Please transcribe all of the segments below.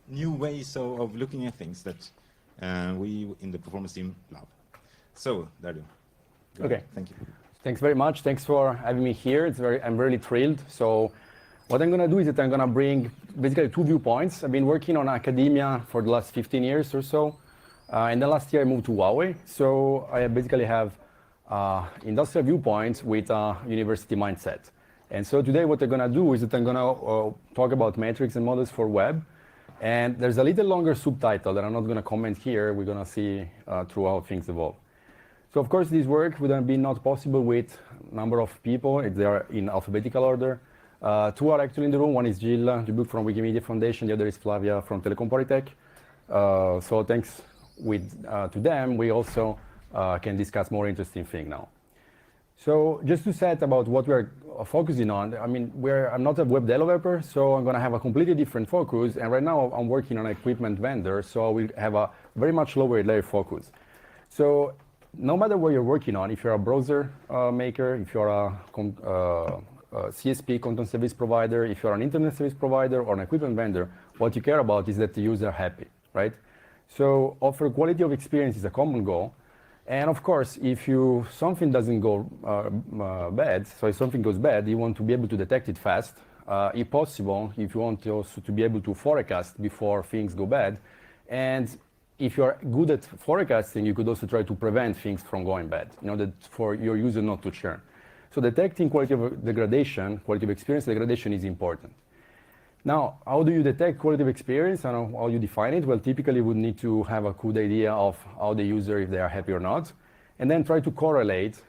new ways of looking at things that we in the performance team love. So, Dario. Okay. Thank you. Thanks very much. Thanks for having me here. I'm really thrilled. So what I'm going to do is that I'm going to bring basically two viewpoints. I've been working on academia for the last 15 years or so. And then last year I moved to Huawei. So I basically have industrial viewpoints with a university mindset. And so today what I'm going to do is that I'm going to talk about metrics and models for web. And there's a little longer subtitle that I'm not going to comment here. We're going to see through how things evolve. So of course this work would have been not possible with a number of people. They are in alphabetical order. Two are actually in the room. One is Jill Dubuc from Wikimedia Foundation. The other is Flavia from Telecom Polytech. So thanks to them, we also can discuss more interesting things now. So just to set about what we're focusing on, I mean, I'm not a web developer, so I'm going to have a completely different focus. And right now I'm working on an equipment vendor, so we have a very much lower layer focus. So no matter what you're working on, if you're a browser maker, if you're a CSP, content service provider, if you're an internet service provider or an equipment vendor, what you care about is that the user are happy, right? So offer quality of experience is a common goal. And of course, if something doesn't go bad, so if something goes bad, you want to be able to detect it fast. If possible, if you want also to be able to forecast before things go bad. And if you're good at forecasting, you could also try to prevent things from going bad, in order for your user not to churn. So detecting quality of degradation, quality of experience degradation is important. Now, how do you detect quality of experience and how you define it? Well, typically you would need to have a good idea of how the user, if they are happy or not, and then try to correlate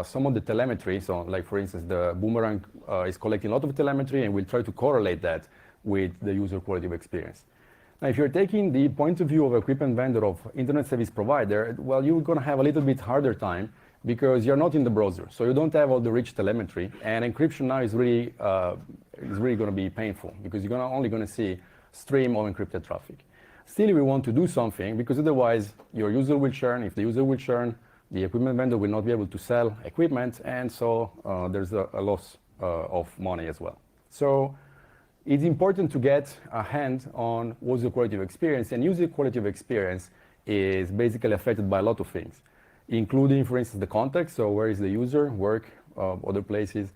some of the telemetry. So like for instance, the Boomerang is collecting a lot of telemetry and we'll try to correlate that with the user quality of experience. Now, if you're taking the point of view of equipment vendor of internet service provider, well, you're going to have a little bit harder time because you're not in the browser. So you don't have all the rich telemetry, and encryption now is really going to be painful because you're only going to see stream of encrypted traffic. Still, we want to do something because otherwise your user will churn. If the user will churn, the equipment vendor will not be able to sell equipment, and so there's a loss of money as well. So it's important to get a hand on what's the quality of experience, and user quality of experience is basically affected by a lot of things, including, for instance, the context. So where is the user, work, other places.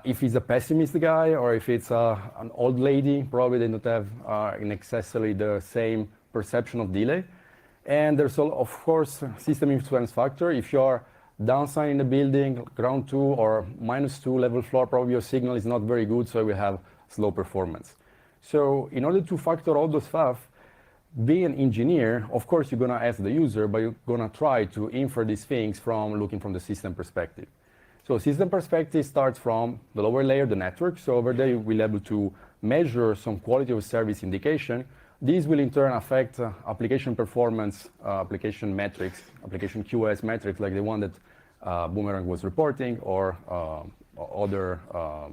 If he's a pessimist guy or if it's an old lady, probably they don't have necessarily the same perception of delay. And there's, of course, system influence factor. If you're downside in the building, ground 2 or -2 level floor, probably your signal is not very good, so we have slow performance. So in order to factor all those stuff, being an engineer, of course, you're going to ask the user, but you're going to try to infer these things from looking from the system perspective. So system perspective starts from the lower layer, the network. So over there, we'll be able to measure some quality of service indication. These will in turn affect application performance, application metrics, application QoS metrics, like the one that Boomerang was reporting, or other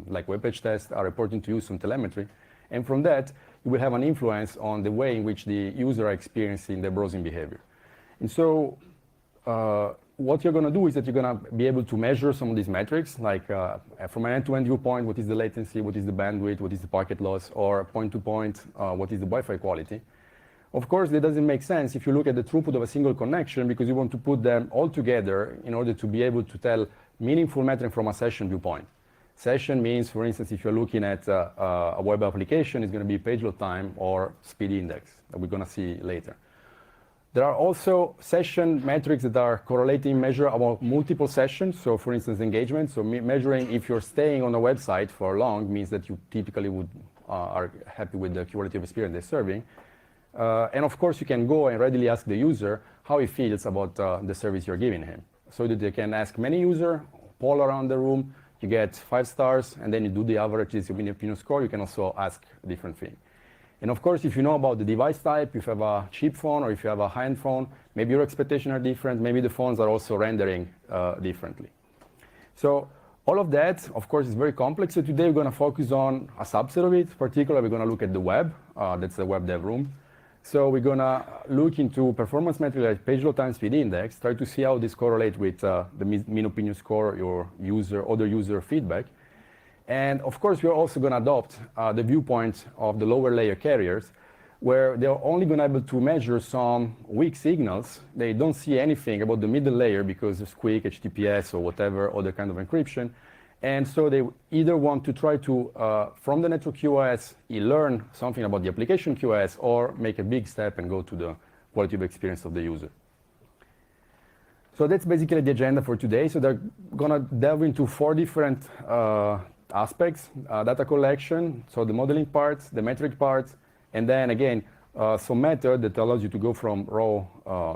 like web page tests are reporting to you some telemetry. And from that, it will have an influence on the way in which the user are experiencing the browsing behavior. And so what you're going to do is that you're going to be able to measure some of these metrics, like from an end-to-end viewpoint, what is the latency, what is the bandwidth, what is the packet loss, or point-to-point, what is the Wi-Fi quality. Of course, that doesn't make sense if you look at the throughput of a single connection, because you want to put them all together in order to be able to tell meaningful metric from a session viewpoint. Session means, for instance, if you're looking at a web application, it's going to be page load time or SpeedIndex that we're going to see later. There are also session metrics that are correlating measure about multiple sessions. So for instance, engagement. So measuring if you're staying on a website for long means that you typically are happy with the quality of experience they're serving. And of course, you can go and readily ask the user how he feels about the service you're giving him. So that they can ask many users, poll around the room, you get 5 stars, and then you do the averages, your opinion score. You can also ask a different thing. And of course, if you know about the device type, if you have a cheap phone or if you have a high-end phone, maybe your expectations are different. Maybe the phones are also rendering differently. So all of that, of course, is very complex. So today we're going to focus on a subset of it. Particularly, we're going to look at the web. That's the web dev room. So we're going to look into performance metrics like page load time, speed index, try to see how this correlate with the mean opinion score, your other user feedback. And of course, we're also going to adopt the viewpoint of the lower layer carriers. where they're only going to be able to measure some weak signals. They don't see anything about the middle layer because of quick HTTPS or whatever other kind of encryption. And so they either want to try to, from the network QoS, learn something about the application QoS, or make a big step and go to the quality of experience of the user. So that's basically the agenda for today. So they're going to delve into 4 different aspects: data collection, so the modeling parts, the metric parts, and then again, some method that allows you to go from raw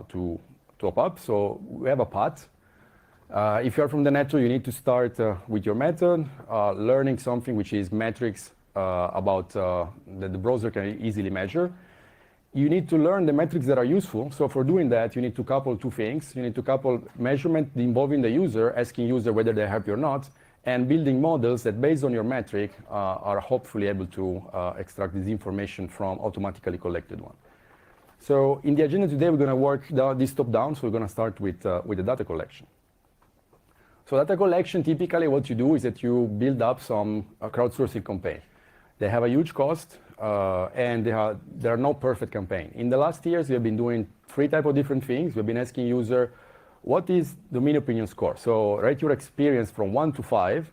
to top-up. So we have a path. If you're from the network, you need to start with your method, learning something which is metrics about that the browser can easily measure. You need to learn the metrics that are useful. So for doing that, you need to couple 2 things. You need to couple measurement involving the user, asking user whether they're happy or not, and building models that, based on your metric, are hopefully able to extract this information from automatically collected one. So in the agenda today, we're going to work this top-down. So we're going to start with the data collection. So data collection, typically what you do is that you build up some crowdsourcing campaign. They have a huge cost, and there are no perfect campaign. In the last years, we have been doing 3 types of different things. We've been asking user, what is the mean opinion score? So rate your experience from 1 to 5.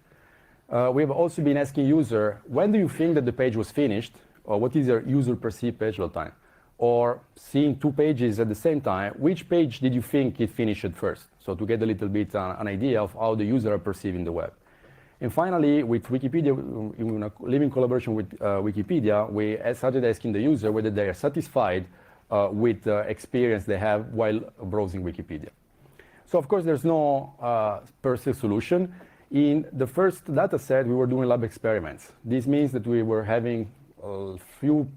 We have also been asking user, when do you think that the page was finished? Or what is your user perceived page load time? Or seeing 2 pages at the same time, which page did you think it finished at first? So to get a little bit an idea of how the user are perceiving the web. And finally, with Wikipedia, in a living collaboration with Wikipedia, we started asking the user whether they are satisfied with the experience they have while browsing Wikipedia. So of course, there's no per se solution. In the first data set, we were doing lab experiments. This means that we were having a few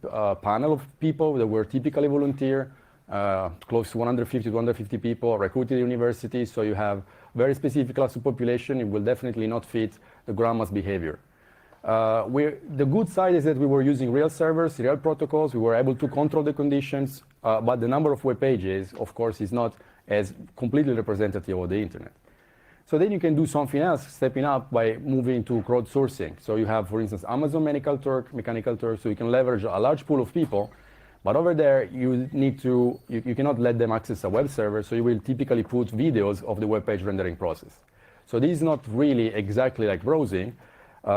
panel of people that were typically volunteer, close to 150 to 150 people, recruited universities. So you have very specific class of population. It will definitely not fit the grandma's behavior. The good side is that we were using real servers, real protocols. We were able to control the conditions, but the number of web pages, of course, is not as completely representative of the internet. So then you can do something else, stepping up by moving to crowdsourcing. So you have, for instance, Amazon Mechanical Turk, so you can leverage a large pool of people, but over there you cannot let them access a web server, so you will typically put videos of the web page rendering process. So this is not really exactly like browsing.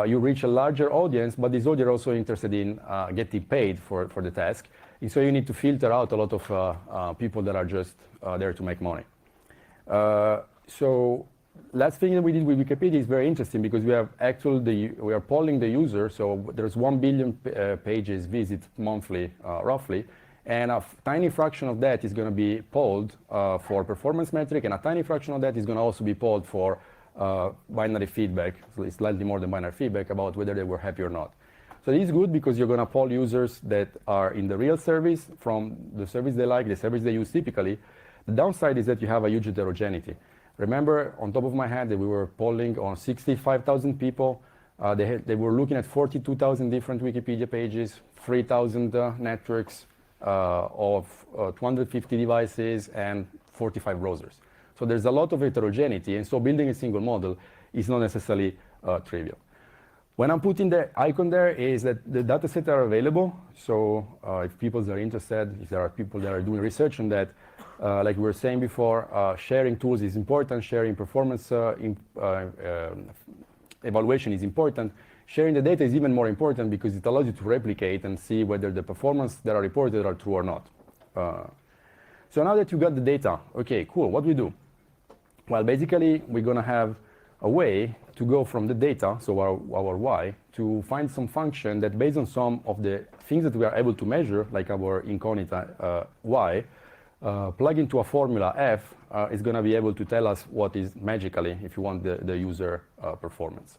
You reach a larger audience, but this audience are also interested in getting paid for the task. And so you need to filter out a lot of people that are just there to make money. So last thing that we did with Wikipedia is very interesting because we are polling the user. So there's 1 billion pages visit monthly, roughly. And a tiny fraction of that is going to be polled for performance metric, and a tiny fraction of that is going to also be polled for binary feedback, so it's slightly more than binary feedback about whether they were happy or not. So this is good because you're going to poll users that are in the real service from the service they like, the service they use typically. The downside is that you have a huge heterogeneity. Remember, on top of my head, that we were polling on 65,000 people. They were looking at 42,000 different Wikipedia pages, 3,000 networks of 250 devices, and 45 browsers. So there's a lot of heterogeneity, and so building a single model is not necessarily trivial. When I'm putting the icon there is that the data sets are available. So if people are interested, if there are people that are doing research on that, like we were saying before, sharing tools is important, sharing performance evaluation is important. Sharing the data is even more important because it allows you to replicate and see whether the performance that are reported are true or not. So now that you got the data, okay, cool, what do we do? Well, basically, we're going to have a way to go from the data, so our Y, to find some function that, based on some of the things that we are able to measure, like our incognita Y, plug into a formula F, is going to be able to tell us what is magically, if you want, the user performance.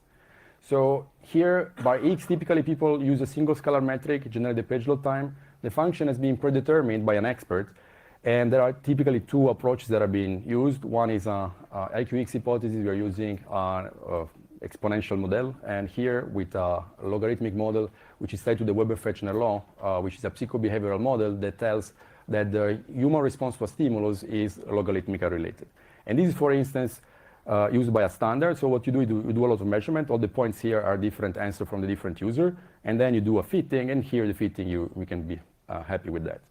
So here, by X, typically people use a single scalar metric, generate the page load time. The function has been predetermined by an expert. And there are typically 2 approaches that are being used. One is a IQX hypothesis. We are using an exponential model. And here with a logarithmic model, which is tied to the Weber-Fechner law, which is a psychobehavioral model that tells that the human response to a stimulus is logarithmically related. And this is, for instance, used by a standard. So what you do, you do a lot of measurement. All the points here are different answers from the different user. And then you do a fitting. And here the fitting, we can be happy with that.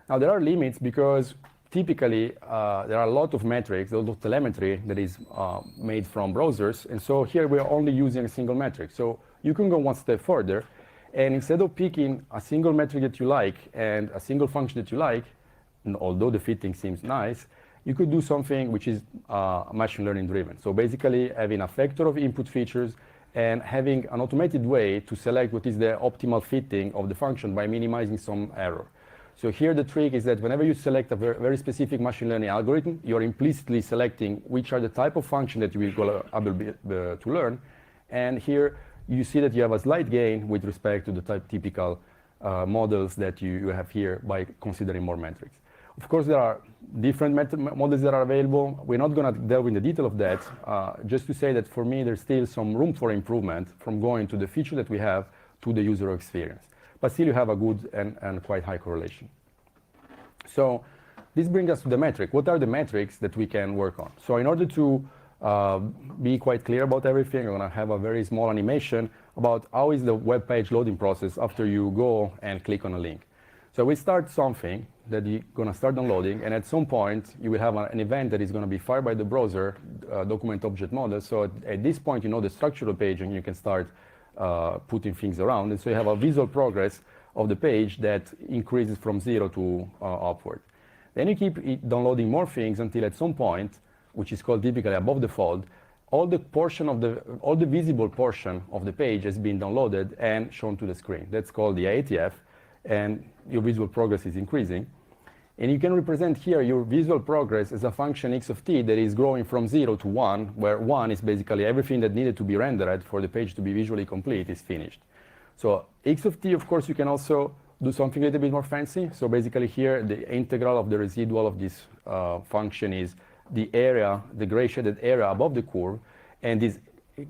Now, there are limits because typically there are a lot of metrics, a lot of telemetry that is made from browsers. And so here we are only using a single metric. So you can go one step further. And instead of picking a single metric that you like and a single function that you like, and although the fitting seems nice, you could do something which is machine learning driven. So basically having a vector of input features and having an automated way to select what is the optimal fitting of the function by minimizing some error. So here the trick is that whenever you select a very specific machine learning algorithm, you're implicitly selecting which are the type of function that you will be able to learn. And here you see that you have a slight gain with respect to the typical models that you have here by considering more metrics. Of course, there are different models that are available. We're not going to delve in the detail of that. Just to say that for me, there's still some room for improvement from going to the feature that we have to the user experience. But still, you have a good and quite high correlation. So this brings us to the metric. What are the metrics that we can work on? So in order to be quite clear about everything, I'm going to have a very small animation about how is the web page loading process after you go and click on a link. So we start something that you're going to start downloading, and at some point you will have an event that is going to be fired by the browser, document object model. So at this point you know the structure of the page and you can start putting things around. And so you have a visual progress of the page that increases from 0 to upward. Then you keep downloading more things until at some point, which is called typically above the fold, all the visible portion of the page has been downloaded and shown to the screen. That's called the ATF, and your visual progress is increasing. And you can represent here your visual progress as a function x of t that is growing from 0 to 1, where 1 is basically everything that needed to be rendered for the page to be visually complete is finished. So x of t, of course, you can also do something a little bit more fancy. So basically here, the integral of the residual of this function is the area, the gray shaded area above the curve. And this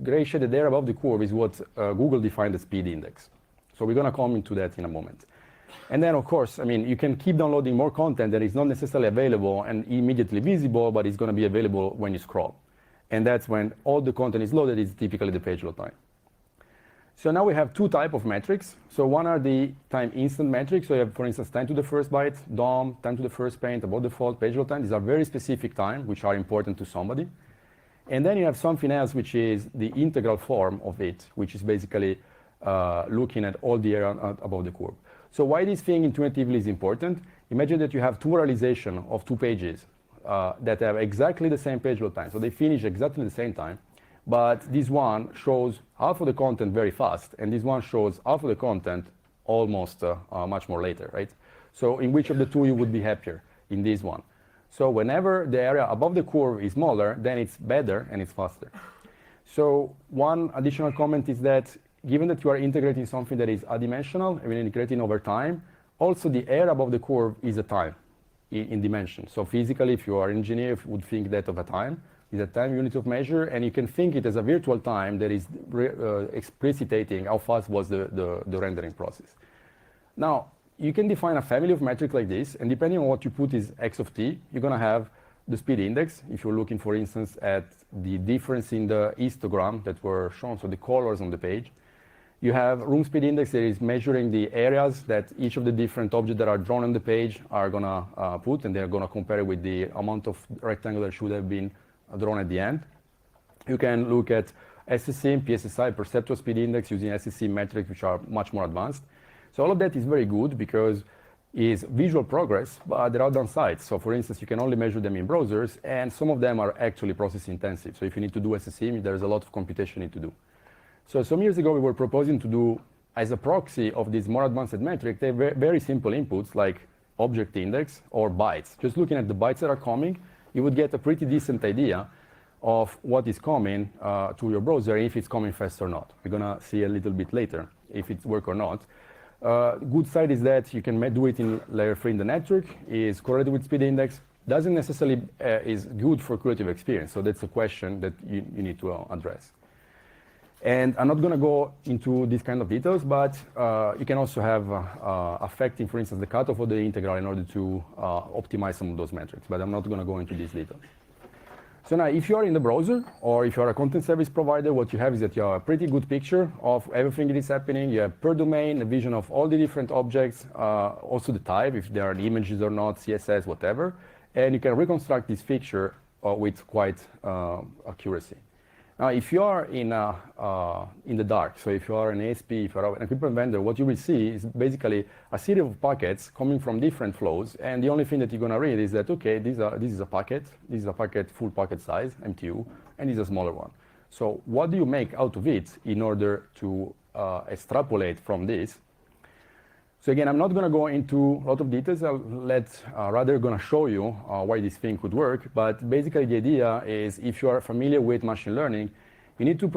gray shaded area above the curve is what Google defined as SpeedIndex. So we're going to come into that in a moment. And then, of course, I mean, you can keep downloading more content that is not necessarily available and immediately visible, but it's going to be available when you scroll. And that's when all the content is loaded, is typically the page load time. So now we have two types of metrics. So one are the time instant metrics. So you have, for instance, time to the first byte, DOM, time to the first paint, above default, page load time. These are very specific time, which are important to somebody. And then you have something else, which is the integral form of it, which is basically looking at all the area above the curve. So why this thing intuitively is important? Imagine that you have two realizations of two pages that have exactly the same page load time. So they finish exactly the same time. But this one shows half of the content very fast, and this one shows half of the content almost much more later, right? So in which of the two you would be happier? In this one. So whenever the area above the curve is smaller, then it's better and it's faster. So one additional comment is that given that you are integrating something that is adimensional, I mean integrating over time, also the area above the curve is a time in dimension. So physically, if you are an engineer, you would think that of a time. Is a time unit of measure, and you can think it as a virtual time that is explicitating how fast was the rendering process. Now, you can define a family of metrics like this, and depending on what you put is x of t, you're going to have the speed index. If you're looking, for instance, at the difference in the histogram that were shown, so the colors on the page. You have room speed index that is measuring the areas that each of the different objects that are drawn on the page are going to put, and they're going to compare it with the amount of rectangle that should have been drawn at the end. You can look at SSIM, PSSI, perceptual speed index using SSIM metrics, which are much more advanced. So all of that is very good because it's visual progress, but there are downsides. So for instance, you can only measure them in browsers, and some of them are actually process intensive. So if you need to do SSIM, there's a lot of computation you need to do. So some years ago, we were proposing to do, as a proxy of this more advanced metric, they have very simple inputs like object index or bytes. Just looking at the bytes that are coming, you would get a pretty decent idea of what is coming to your browser, if it's coming fast or not. We're going to see a little bit later if it works or not. Good side is that you can do it in layer 3 in the network, is correlated with speed index, doesn't necessarily is good for creative experience. So that's a question that you need to address. And I'm not going to go into these kind of details, but you can also have affecting, for instance, the cutoff of the integral in order to optimize some of those metrics. But I'm not going to go into these details. So now, if you are in the browser, or if you are a content service provider, what you have is that you have a pretty good picture of everything that is happening. You have per domain, a vision of all the different objects, also the type, if there are images or not, CSS, whatever. And you can reconstruct this picture with quite accuracy. Now, if you are in the dark, so if you are an ASP, if you are an equipment vendor, what you will see is basically a series of packets coming from different flows, and the only thing that you're going to read is that, okay, this is a packet, full packet size, MTU, and this is a smaller one. So what do you make out of it in order to extrapolate from this? So again, I'm not going to go into a lot of details. I'll rather going to show you why this thing could work. But basically, the idea is if you are familiar with machine learning, you need to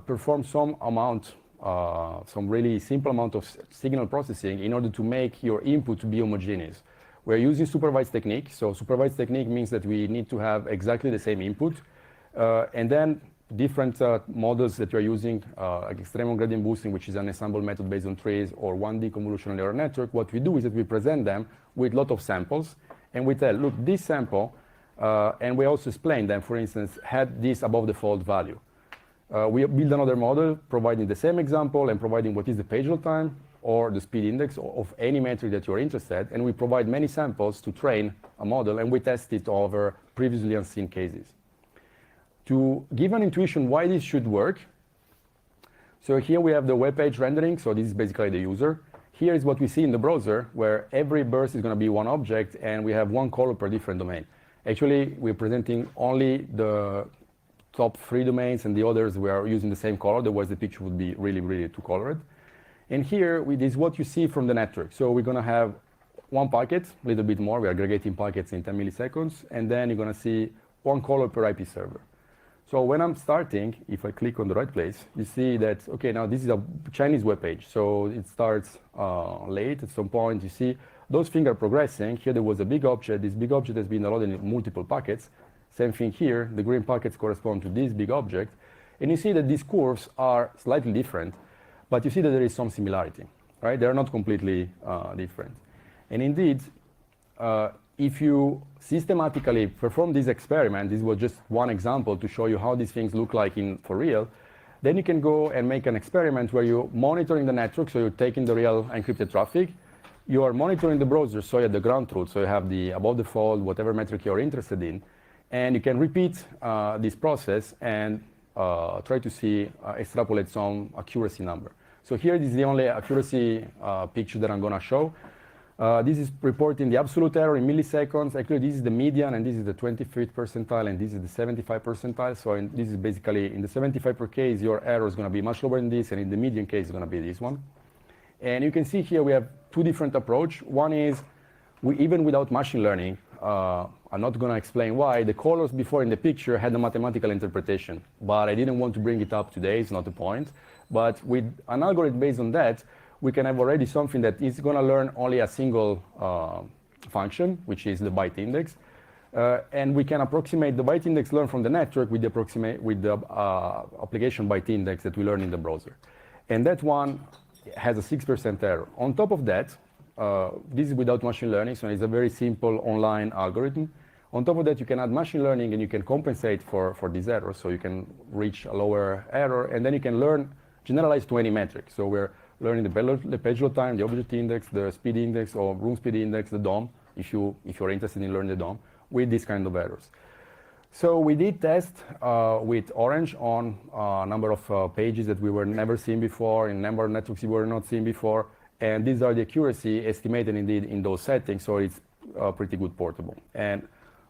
perform some really simple amount of signal processing in order to make your input to be homogeneous. We're using supervised technique. So supervised technique means that we need to have exactly the same input. And then different models that you're using, like extreme gradient boosting, which is an ensemble method based on trees, or 1D convolutional neural network, what we do is that we present them with a lot of samples, and we tell, look, this sample, and we also explain them, for instance, had this above the fold value. We build another model, providing the same example and providing what is the page load time or the speed index of any metric that you're interested, and we provide many samples to train a model, and we test it over previously unseen cases. To give an intuition why this should work, so here we have the web page rendering, so this is basically the user. Here is what we see in the browser, where every burst is going to be one object, and we have one color per different domain. Actually, we're presenting only the top 3 domains, and the others we are using the same color, otherwise the picture would be really, really too colored. And here, this is what you see from the network. So we're going to have one packet, a little bit more, we're aggregating packets in 10 milliseconds, and then you're going to see one color per IP server. So when I'm starting, if I click on the right place, you see that, okay, now this is a Chinese web page. So it starts late at some point. You see those things are progressing. Here there was a big object. This big object has been loaded in multiple packets. Same thing here. The green packets correspond to this big object. And you see that these curves are slightly different, but you see that there is some similarity, right? They're not completely different. And indeed, if you systematically perform this experiment, this was just one example to show you how these things look like for real, then you can go and make an experiment where you're monitoring the network, so you're taking the real encrypted traffic, you are monitoring the browser, so you have the ground truth, so you have the above the fold, whatever metric you're interested in, and you can repeat this process and try to see, extrapolate some accuracy number. So here, this is the only accuracy picture that I'm going to show. This is reporting the absolute error in milliseconds. Actually, this is the median, and this is the 25th percentile, and this is the 75th percentile. So this is basically, in the 75 per case, your error is going to be much lower than this, and in the median case, it's going to be this one. And you can see here we have 2 different approaches. One is, even without machine learning, I'm not going to explain why, the colors before in the picture had a mathematical interpretation. But I didn't want to bring it up today, it's not the point. But with an algorithm based on that, we can have already something that is going to learn only a single function, which is the byte index. And we can approximate the byte index learned from the network with the application byte index that we learn in the browser. And that one has a 6% error. On top of that, this is without machine learning, so it's a very simple online algorithm. On top of that, you can add machine learning, and you can compensate for this error, so you can reach a lower error, and then you can learn, generalize to any metric. So we're learning the page load time, the object index, the speed index, or room speed index, the DOM, if you're interested in learning the DOM, with this kind of errors. So we did test with Orange on a number of pages that we were never seen before, in a number of networks we were not seen before, and these are the accuracy estimated indeed in those settings, so it's pretty good portable. And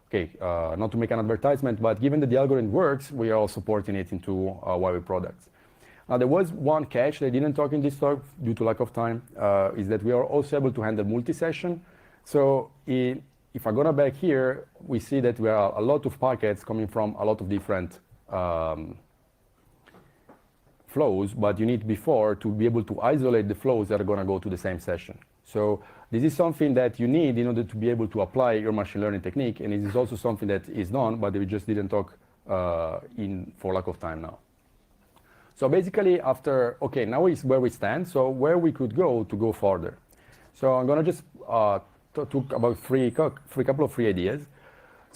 okay, not to make an advertisement, but given that the algorithm works, we are also porting it into Huawei products. Now, there was one catch that I didn't talk in this talk due to lack of time, is that we are also able to handle multi-session. So if I go back here, we see that we are a lot of packets coming from a lot of different flows, but you need before to be able to isolate the flows that are going to go to the same session. So this is something that you need in order to be able to apply your machine learning technique, and it is also something that is done, but we just didn't talk for lack of time now. So basically okay, now is where we stand, so where we could go to go further. So I'm going to just talk about couple of free ideas.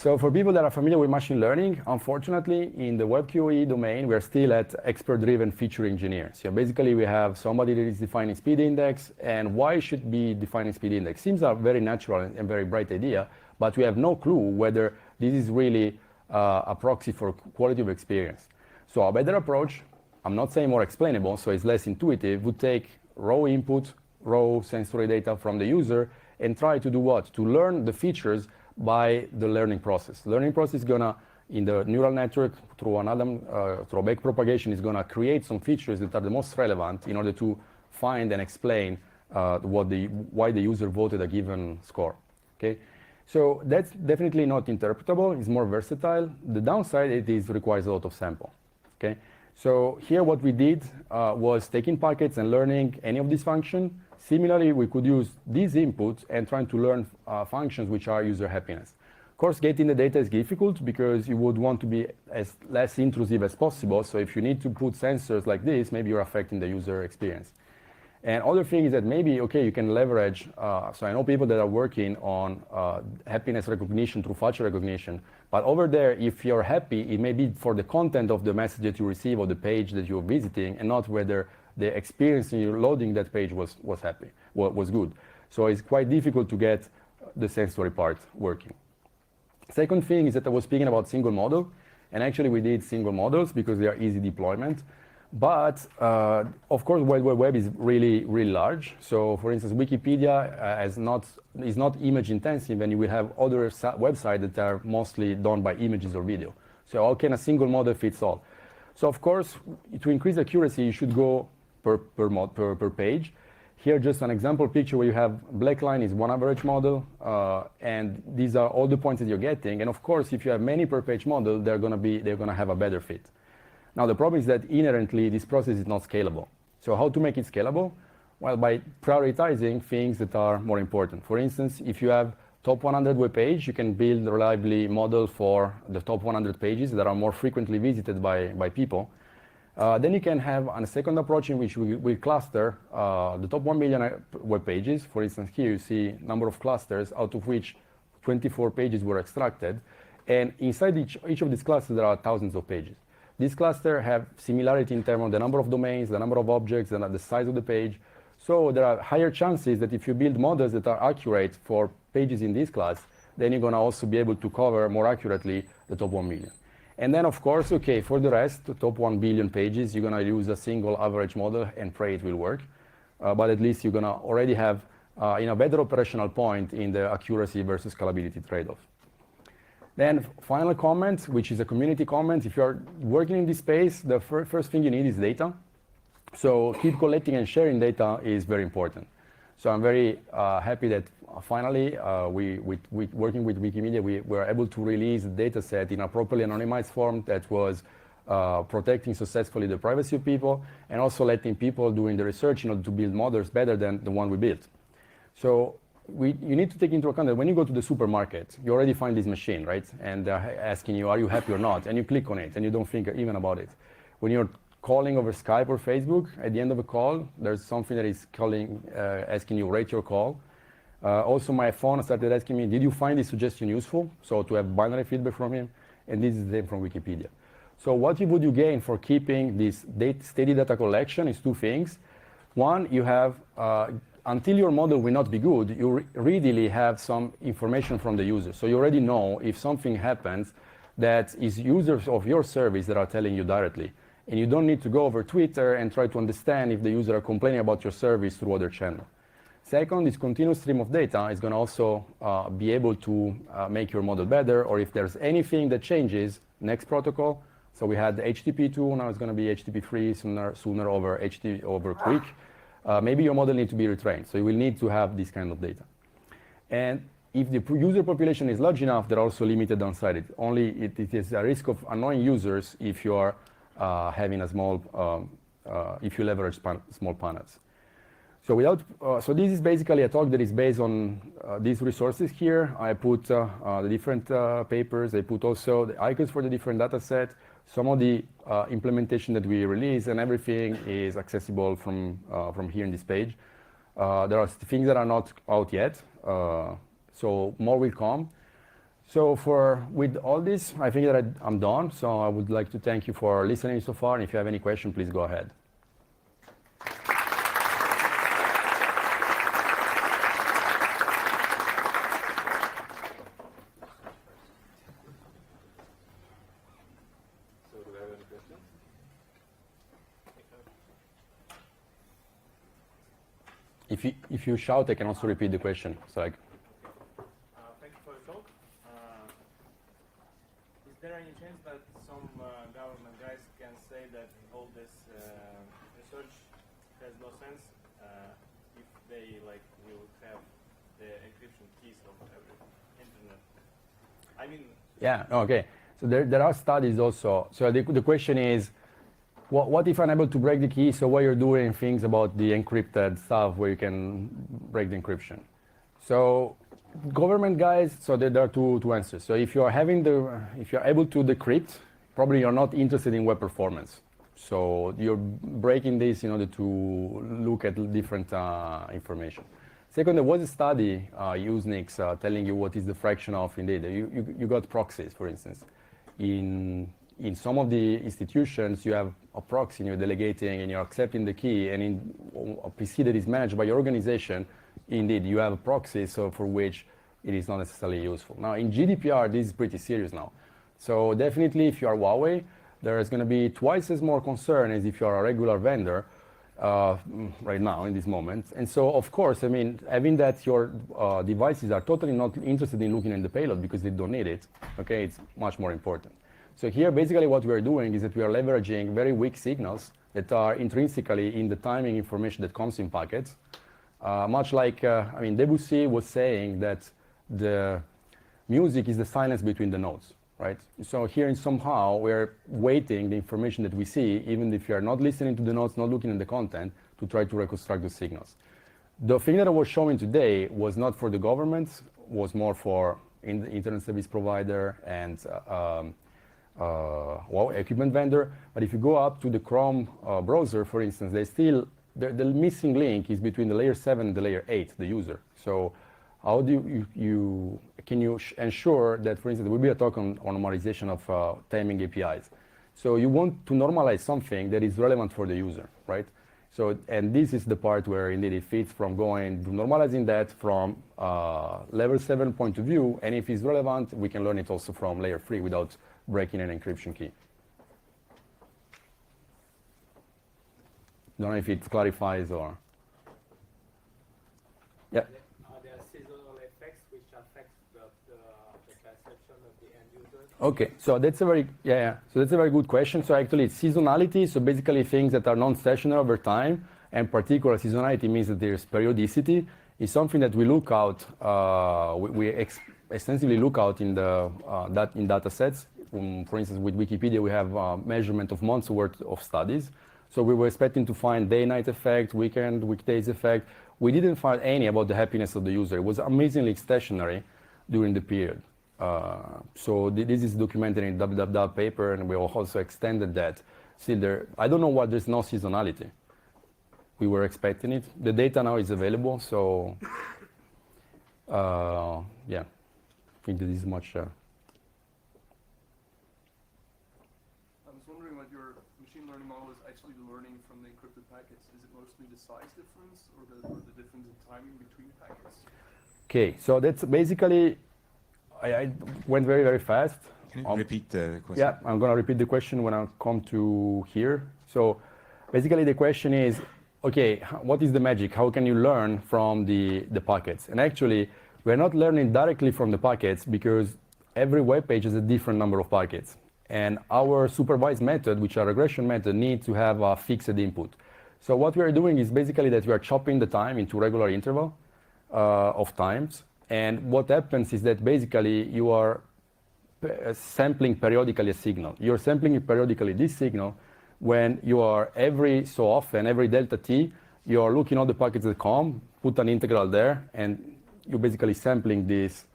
So for people that are familiar with machine learning, unfortunately, in the web QE domain, we're still at expert-driven feature engineers. So basically, we have somebody that is defining speed index, and why should be defining speed index? Seems a very natural and very bright idea, but we have no clue whether this is really a proxy for quality of experience. So a better approach, I'm not saying more explainable, so it's less intuitive, would take raw input, raw sensory data from the user, and try to do what? To learn the features by the learning process. The learning process is gonna, in the neural network, through backpropagation, is gonna create some features that are the most relevant in order to find and explain why the user voted a given score. Okay, so that's definitely not interpretable. It's more versatile. The downside, requires a lot of sample. Okay, so here what we did was taking packets and learning any of these functions. Similarly, we could use these inputs and trying to learn functions which are user happiness. Of course, getting the data is difficult because you would want to be as less intrusive as possible. So if you need to put sensors like this, maybe you're affecting the user experience. And other thing is that maybe, okay, you can leverage, so I know people that are working on happiness recognition through facial recognition, but over there, if you're happy, it may be for the content of the message that you receive or the page that you're visiting, and not whether the experience in your loading that page was good. So it's quite difficult to get the sensory part working. Second thing is that I was speaking about single model, and actually we did single models because they are easy deployment. But of course, World Wide Web is really, really large. So for instance, Wikipedia is not image intensive, and you will have other websites that are mostly done by images or video. So how can a single model fits all? So of course, to increase accuracy, you should go per page. Here, just an example picture where you have black line is one average model, and these are all the points that you're getting. And of course, if you have many per page model, they're gonna have a better fit. Now, the problem is that inherently, this process is not scalable. So how to make it scalable? Well, by prioritizing things that are more important. For instance, if you have top 100 web page, you can build reliably model for the top 100 pages that are more frequently visited by people. Then you can have a second approach in which we cluster the top 1 million web pages. For instance, here you see number of clusters, out of which 24 pages were extracted. And inside each of these clusters, there are thousands of pages. These clusters have similarity in terms of the number of domains, the number of objects, and the size of the page. So there are higher chances that if you build models that are accurate for pages in this class, then you're going to also be able to cover more accurately the top 1 million. And then, of course, okay, for the rest, the top 1 billion pages, you're going to use a single average model and pray it will work. But at least you're going to already have a better operational point in the accuracy versus scalability trade-off. Then final comment, which is a community comment. If you're working in this space, the first thing you need is data. So keep collecting and sharing data is very important. So I'm very happy that finally, working with Wikimedia, we were able to release a data set in a properly anonymized form that was protecting successfully the privacy of people, and also letting people doing the research in order to build models better than the one we built. So you need to take into account that when you go to the supermarket, you already find this machine, right? And they're asking you, are you happy or not? And you click on it, and you don't think even about it. When you're calling over Skype or Facebook, at the end of a call, there's something that is asking you, rate your call. Also, my phone started asking me, did you find this suggestion useful? So to have binary feedback from him, and this is the same from Wikipedia. So what would you gain for keeping this steady data collection is two things. One, you have, until your model will not be good, you readily have some information from the user. So you already know if something happens that is users of your service that are telling you directly. And you don't need to go over Twitter and try to understand if the user are complaining about your service through other channel. Second, this continuous stream of data is going to also be able to make your model better, or if there's anything that changes, next protocol. So we had HTTP2, now it's going to be HTTP3 sooner over QUIC. Maybe your model needs to be retrained, so you will need to have this kind of data. And if the user population is large enough, they're also limited downside. It is a risk of annoying users if you are having a small, if you leverage small panels. So so this is basically a talk that is based on these resources here. I put the different papers. I put also the icons for the different data set, some of the implementation that we release, and everything is accessible from here in this page. There are things that are not out yet, so more will come. So with all this, I think that I'm done. So I would like to thank you for listening so far. And if you have any question, please go ahead. So do we have any questions? If you shout, I can also repeat the question. So like. Thank you for the talk. Is there any chance that some government guys can say that all this research has no sense if they will have the encryption keys of every internet? I mean. Yeah. Okay. So there are studies also. So the question is, what if I'm able to break the key? So what you're doing things about the encrypted stuff where you can break the encryption. So government guys, so there are two answers. So if you're able to decrypt, probably you're not interested in web performance. So you're breaking this in order to look at different information. Second, there was a study, Usenix, telling you what is the fraction of, indeed. You got proxies, for instance. In some of the institutions, you have a proxy and you're delegating and you're accepting the key, and in a PC that is managed by your organization, indeed, you have a proxy, so for which it is not necessarily useful. Now, in GDPR, this is pretty serious now. So definitely, if you are Huawei, there is going to be twice as more concern as if you are a regular vendor right now, in this moment. And so, of course, I mean, having that your devices are totally not interested in looking at the payload because they don't need it, okay, it's much more important. So here, basically, what we are doing is that we are leveraging very weak signals that are intrinsically in the timing information that comes in packets. Much like, I mean, Debussy was saying that the music is the silence between the notes, right? So here, in somehow, we're weighting the information that we see, even if you are not listening to the notes, not looking at the content, to try to reconstruct the signals. The thing that I was showing today was not for the government, was more for the internet service provider and equipment vendor. But if you go up to the Chrome browser, for instance, the missing link is between the layer 7 and the layer 8, the user. So how do you ensure that, for instance, there will be a talk on normalization of timing APIs. So you want to normalize something that is relevant for the user, right? So, and this is the part where indeed it fits from going to normalizing that from level 7 point of view, and if it's relevant, we can learn it also from layer 3 without breaking an encryption key. Don't know if it clarifies or. Yeah. Are there seasonal effects which affect the perception of the end user? Okay, so that's a very So that's a very good question. So actually, it's seasonality. So basically, things that are non-stationary over time, and particular seasonality means that there's periodicity. Is something that we look out. We extensively look out in in data sets. For instance, with Wikipedia, we have measurement of months worth of studies. So we were expecting to find day-night effect, weekend, weekdays effect. We didn't find any about the happiness of the user. It was amazingly stationary during the period. So this is documented in www paper, and we also extended that. Still there, I don't know why there's no seasonality. We were expecting it. The data now is available, so yeah, I think this is much. I was wondering what your machine learning model is actually learning from the encrypted packets. Is it mostly the size difference or the difference in timing between packets? Okay, so that's basically, I went very, very fast. Can you repeat the question? Yeah, I'm going to repeat the question when I come to here. So basically the question is, okay, what is the magic? How can you learn from the packets? And actually, we're not learning directly from the packets because every web page has a different number of packets. And our supervised method, which are regression method, needs to have a fixed input. So what we are doing is basically that we are chopping the time into regular interval of times. And what happens is that basically you are sampling periodically a signal. You're sampling periodically this signal when you are every so often, every delta t, you're looking at the packets that come, put an integral there, and you're basically sampling this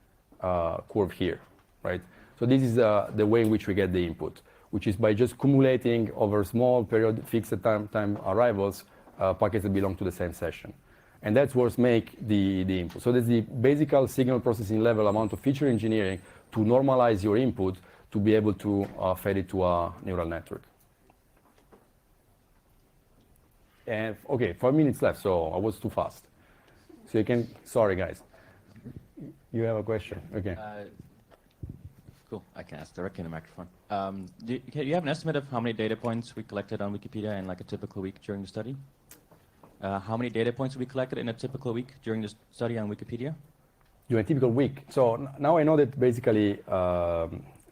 curve here, right? So this is the way in which we get the input, which is by just cumulating over small period fixed time arrivals packets that belong to the same session. And that's what make the input. So that's the basic signal processing level amount of feature engineering to normalize your input to be able to feed it to a neural network. And okay, 5 minutes left, so I was too fast. So you can, sorry guys. You have a question? Okay. Cool, I can ask directly in the microphone. Do you have an estimate of how many data points we collected on Wikipedia in like a typical week during the study? How many data points we collected in a typical week during the study on Wikipedia? During a typical week. So now I know that basically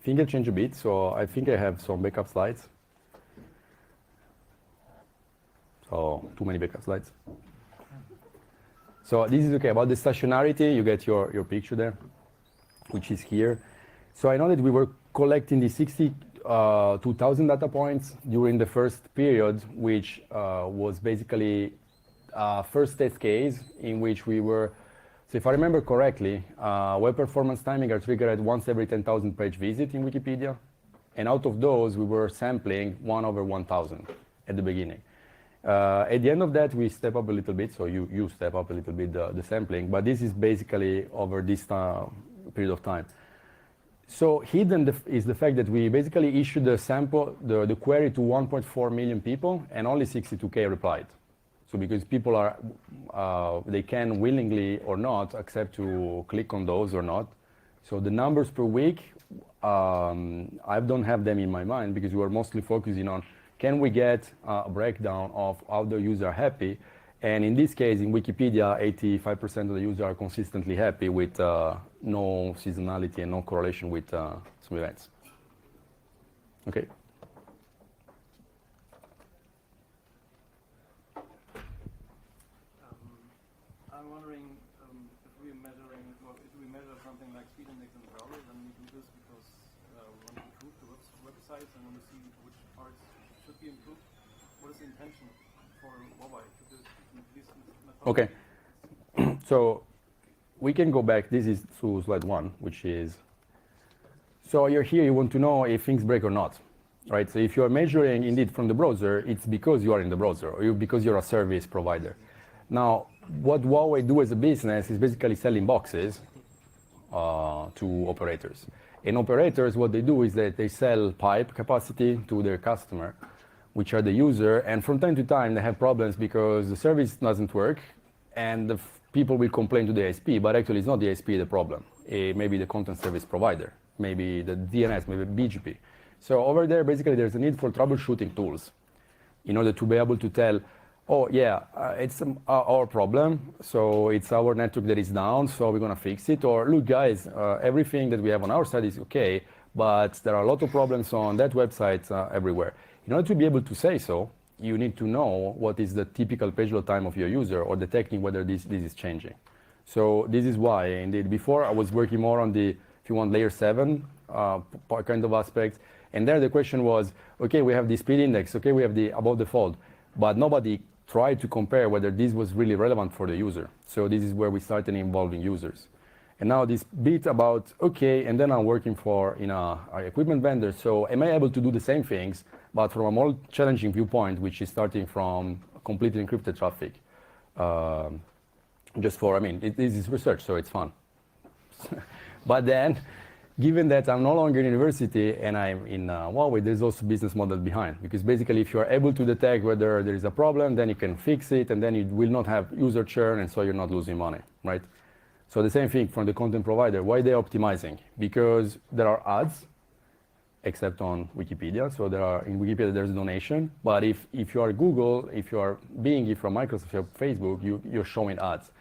things have changed a bit, so I think I have some backup slides. So too many backup slides. So this is okay. About the stationarity, you get your picture there, which is here. So I know that we were collecting the 62,000 data points during the first period, which was basically first test case in which we were, so if I remember correctly, web performance timing are triggered once every 10,000 page visit in Wikipedia. And out of those, we were sampling 1/1000 at the beginning. At the end of that, we step up a little bit, so you step up a little bit the sampling, but this is basically over this period of time. So hidden is the fact that we basically issued the sample, the query to 1.4 million people, and only 62K replied. So because people are, they can willingly or not accept to click on those or not. So the numbers per week, I don't have them in my mind because we were mostly focusing on can we get a breakdown of how the users are happy? And in this case, in Wikipedia, 85% of the users are consistently happy with no seasonality and no correlation with some events. Okay. I'm wondering if we measure something like SpeedIndex in the browser, then we do this because we want to improve the websites and want to see which parts should be improved. What is the intention for mobile? Okay. So we can go back. This is to slide 1, which is, so you're here, you want to know if things break or not, right? So if you are measuring indeed from the browser, it's because you are in the browser or because you're a service provider. Now, what Huawei do as a business is basically selling boxes to operators. And operators, what they do is that they sell pipe capacity to their customer, which are the user, and from time to time they have problems because the service doesn't work, and the people will complain to the ISP, but actually it's not the ISP the problem. Maybe the content service provider, maybe the DNS, maybe BGP. So over there, basically there's a need for troubleshooting tools in order to be able to tell, oh yeah, it's our problem, so it's our network that is down, so we're gonna fix it. Or look guys, everything that we have on our side is okay, but there are a lot of problems on that website everywhere. In order to be able to say so, you need to know what is the typical page load time of your user or detecting whether this is changing. So this is why, indeed, before I was working more on the, if you want, layer 7 kind of aspects. And there the question was, okay, we have the speed index, okay, we have the above the fold, but nobody tried to compare whether this was really relevant for the user. So this is where we started involving users. And now this bit about, okay, and then I'm working for an equipment vendor, so am I able to do the same things, but from a more challenging viewpoint, which is starting from completely encrypted traffic. Just for, I mean, this is research, so it's fun. But then, given that I'm no longer in university and I'm in Huawei, there's also business model behind. Because basically, if you're able to detect whether there is a problem, then you can fix it, and then you will not have user churn, and so you're not losing money, right? So the same thing from the content provider. Why they're optimizing? Because there are ads, except on Wikipedia. So there are, in Wikipedia, there's a donation. But if you are Google, if you are Bing, if you're Microsoft, if you're Facebook, you're showing ads.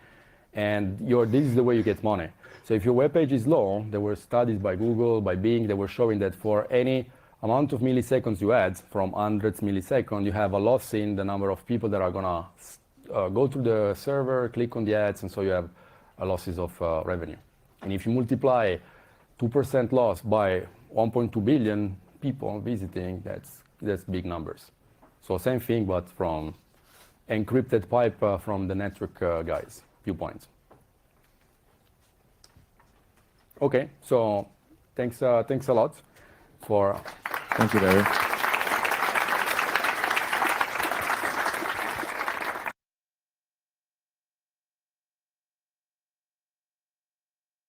And this is the way you get money. So if your web page is low, there were studies by Google, by Bing, that were showing that for any amount of milliseconds you add, from hundreds milliseconds, you have a loss in the number of people that are gonna go to the server, click on the ads, and so you have losses of revenue. And if you multiply 2% loss by 1.2 billion people visiting, that's big numbers. So same thing, but from encrypted pipe from the network guys' viewpoints. Okay, so thanks a lot for. Thank you, Larry.